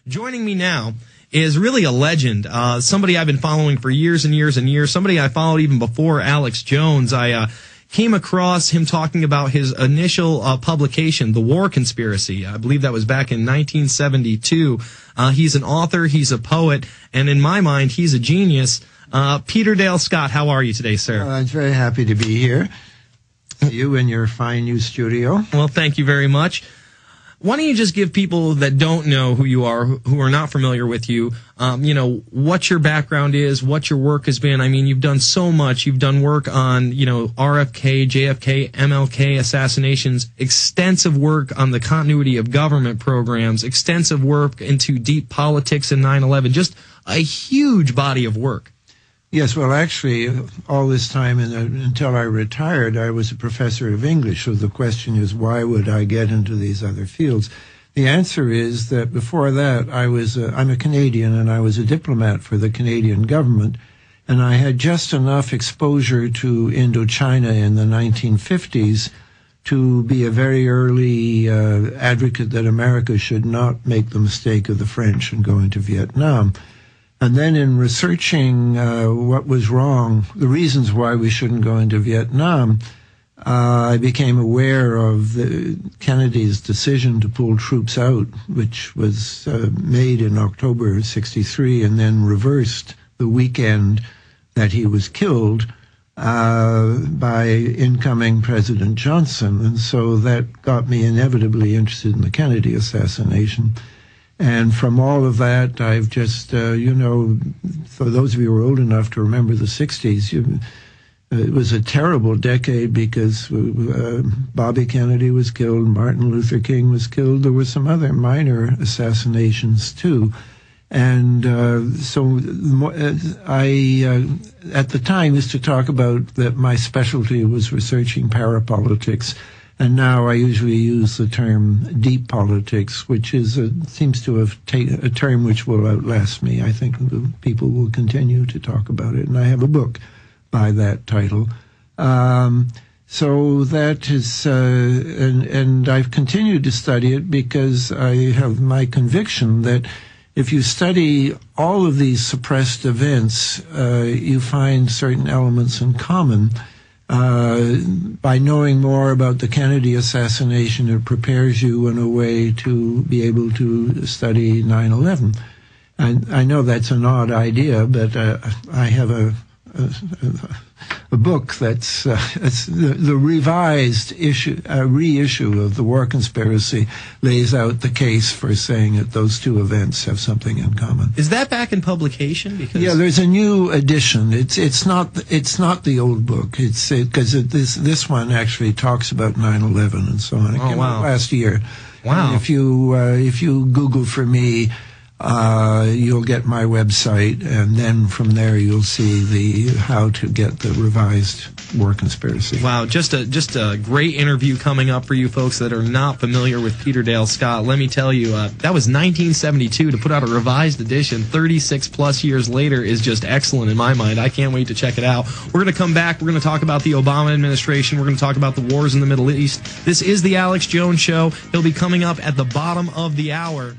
Joining me now is really a legend, somebody I've been following for years and years and years, somebody I followed even before Alex Jones. I came across him talking about his initial publication, The War Conspiracy. I believe that was back in 1972. He's an author, he's a poet, and in my mind, he's a genius. Peter Dale Scott, how are you today, sir? I'm very happy to be here. You in your fine new studio. Well, thank you very much. Why don't you just give people that don't know who you are, who are not familiar with you, what your background is, what your work has been. I mean, you've done so much. You've done work on, RFK, JFK, MLK assassinations, extensive work on the continuity of government programs, extensive work into deep politics and 9/11, just a huge body of work. Yes, well, actually, all this time until I retired, I was a professor of English. So the question is, why would I get into these other fields? The answer is that before that, I'm a Canadian, and I was a diplomat for the Canadian government, and I had just enough exposure to Indochina in the 1950s to be a very early advocate that America should not make the mistake of the French and go into Vietnam. And then in researching what was wrong, the reasons why we shouldn't go into Vietnam, I became aware of Kennedy's decision to pull troops out, which was made in October '63 and then reversed the weekend that he was killed by incoming President Johnson. And so that got me inevitably interested in the Kennedy assassination. And from all of that, I've just, for those of you who are old enough to remember the 60s, it was a terrible decade because Bobby Kennedy was killed, Martin Luther King was killed. There were some other minor assassinations, too. And I, at the time, used to talk about that my specialty was researching parapolitics. And now I usually use the term deep politics, which seems to have taken a term which will outlast me. I think people will continue to talk about it. And I have a book by that title. So that is, and I've continued to study it because I have my conviction that if you study all of these suppressed events, you find certain elements in common. By knowing more about the Kennedy assassination, it prepares you in a way to be able to study 9/11. And I know that's an odd idea, but I have a book that's the revised reissue of The War Conspiracy lays out the case for saying that those two events have something in common. Is that back in publication? Because yeah, there's a new edition. It's not the old book. It's because this one actually talks about 9/11 and so on. It came out last year. Wow! And if you Google for me, you'll get my website, and then from there you'll see how to get the revised War Conspiracy. Wow, just a great interview coming up for you folks that are not familiar with Peter Dale Scott. Let me tell you, that was 1972 to put out a revised edition. 36 plus years later is just excellent in my mind. I can't wait to check it out. We're going to come back. We're going to talk about the Obama administration. We're going to talk about the wars in the Middle East. This is the Alex Jones Show. He'll be coming up at the bottom of the hour.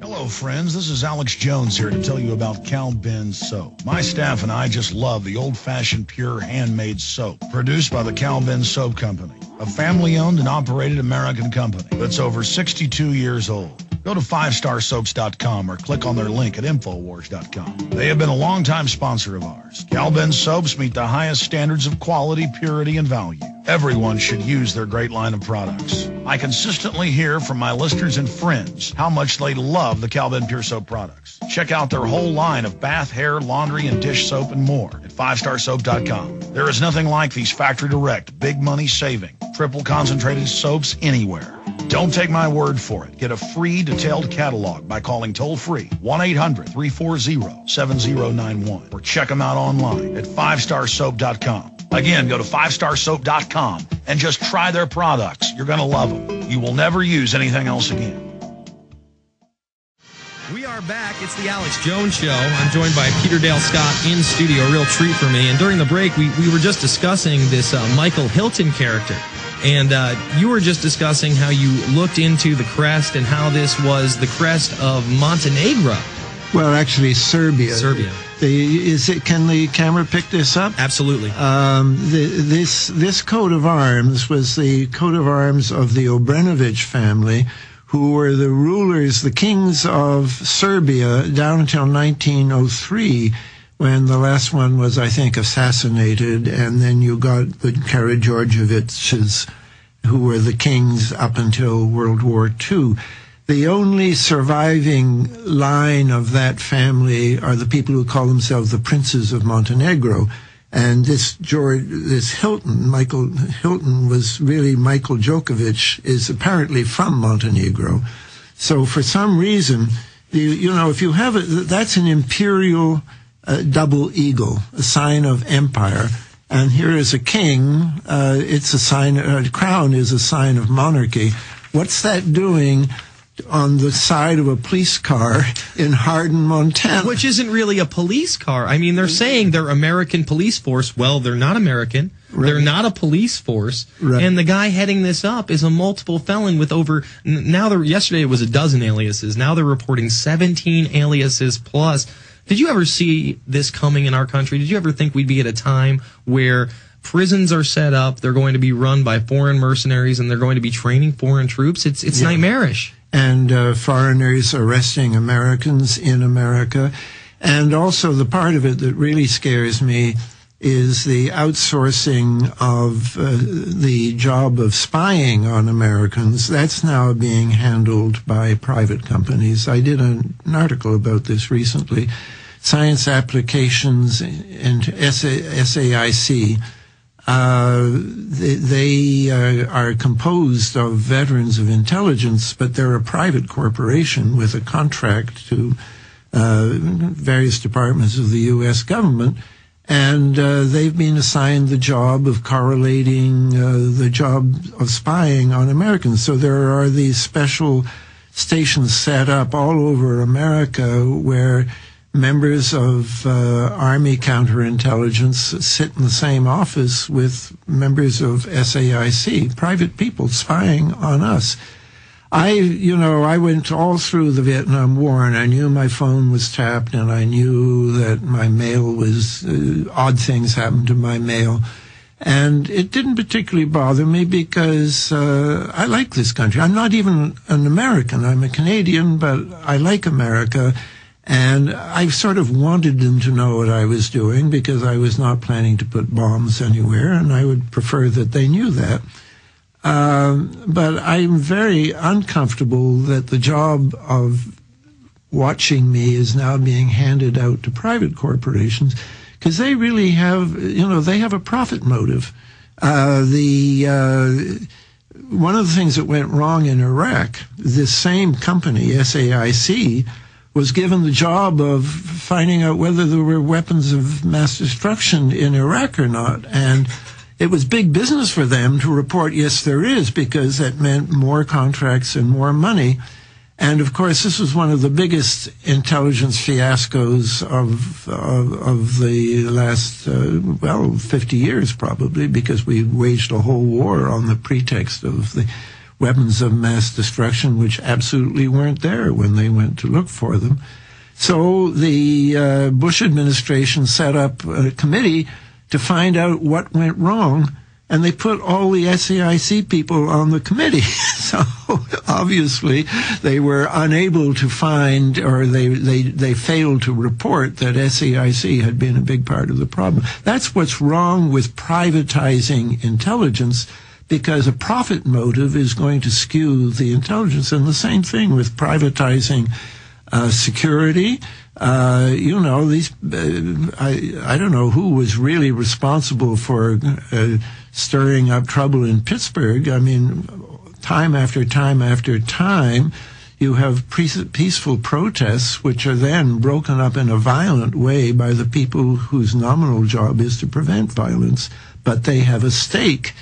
Hello, friends. This is Alex Jones here to tell you about Cal Ben Soap. My staff and I just love the old-fashioned, pure, handmade soap produced by the Cal Ben Soap Company, a family-owned and operated American company that's over 62 years old. Go to 5starsoaps.com or click on their link at Infowars.com. They have been a longtime sponsor of ours. Cal Ben Soaps meet the highest standards of quality, purity, and value. Everyone should use their great line of products. I consistently hear from my listeners and friends how much they love the Cal Ben Pure Soap products. Check out their whole line of bath, hair, laundry, and dish soap and more at 5starsoap.com. There is nothing like these factory direct, big money saving, triple concentrated soaps anywhere. Don't take my word for it. Get a free detailed catalog by calling toll-free 1-800-340-7091 or check them out online at 5starsoap.com. Again, go to 5starsoap.com and just try their products. You're going to love them. You will never use anything else again. We are back. It's the Alex Jones Show. I'm joined by Peter Dale Scott in studio. A real treat for me. And during the break, we were just discussing this Michael Hilton character. And you were just discussing how you looked into the crest and how this was the crest of Montenegro. Well, actually, Serbia. Serbia. Can the camera pick this up? Absolutely. This coat of arms was the coat of arms of the Obrenović family, who were the rulers, the kings of Serbia down until 1903, when the last one was, I think, assassinated, and then you got the Karađorđevićes, who were the kings up until World War II. The only surviving line of that family are the people who call themselves the princes of Montenegro. And this Hilton, Michael Hilton, was really Michael Djokovic, is apparently from Montenegro. So for some reason, if you have that's an imperial double eagle, a sign of empire. And here is a king. It's a sign. A crown is a sign of monarchy. What's that doing on the side of a police car in Hardin, Montana? Which isn't really a police car. I mean, they're saying they're American police force. Well, they're not American. Right. They're not a police force. Right. And the guy heading this up is a multiple felon with over, yesterday it was a dozen aliases. Now they're reporting 17 aliases plus. Did you ever see this coming in our country? Did you ever think we'd be at a time where prisons are set up, they're going to be run by foreign mercenaries, and they're going to be training foreign troops? It's nightmarish. And foreigners arresting Americans in America. And also the part of it that really scares me is the outsourcing of the job of spying on Americans. That's now being handled by private companies. I did an article about this recently. Science Applications and SAIC. They are composed of veterans of intelligence, but they're a private corporation with a contract to various departments of the U.S. government, and they've been assigned the job of correlating the job of spying on Americans. So there are these special stations set up all over America where members of Army counterintelligence sit in the same office with members of SAIC, private people spying on us. I went all through the Vietnam War, and I knew my phone was tapped, and I knew that my mail was, odd things happened to my mail. And it didn't particularly bother me because I like this country. I'm not even an American. I'm a Canadian, but I like America. And I sort of wanted them to know what I was doing because I was not planning to put bombs anywhere, and I would prefer that they knew that. But I'm very uncomfortable that the job of watching me is now being handed out to private corporations because they really have, they have a profit motive. One of the things that went wrong in Iraq, this same company, SAIC, was given the job of finding out whether there were weapons of mass destruction in Iraq or not. And it was big business for them to report, yes, there is, because that meant more contracts and more money. And, of course, this was one of the biggest intelligence fiascos of the last, 50 years probably, because we waged a whole war on the pretext of the weapons of mass destruction, which absolutely weren't there when they went to look for them. So the Bush administration set up a committee to find out what went wrong, and they put all the SAIC people on the committee. So obviously they were unable to find, or they failed to report that SAIC had been a big part of the problem. That's what's wrong with privatizing intelligence, because a profit motive is going to skew the intelligence. And the same thing with privatizing security. I don't know who was really responsible for stirring up trouble in Pittsburgh. I mean, time after time after time, you have peaceful protests, which are then broken up in a violent way by the people whose nominal job is to prevent violence, but they have a stake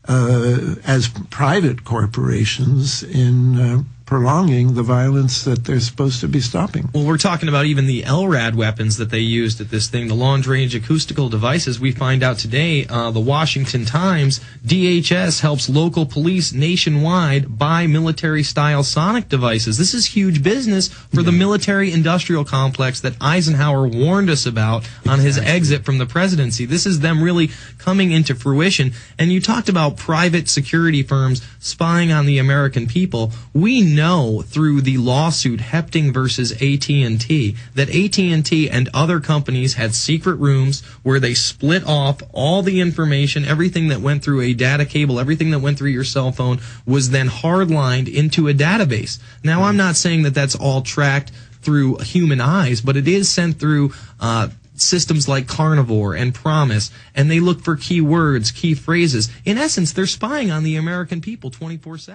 as private corporations in prolonging the violence that they're supposed to be stopping. Well, we're talking about even the LRAD weapons that they used at this thing, the long-range acoustical devices. We find out today, the Washington Times, DHS helps local police nationwide buy military-style sonic devices. This is huge business for the military-industrial complex that Eisenhower warned us about on his exit from the presidency. This is them really coming into fruition. And you talked about private security firms spying on the American people. We know through the lawsuit Hepting versus AT&T that AT&T and other companies had secret rooms where they split off all the information. Everything that went through a data cable, everything that went through your cell phone was then hardlined into a database. Now, I'm not saying that that's all tracked through human eyes, but it is sent through systems like Carnivore and Promise, and they look for key words, key phrases. In essence, they're spying on the American people 24/7.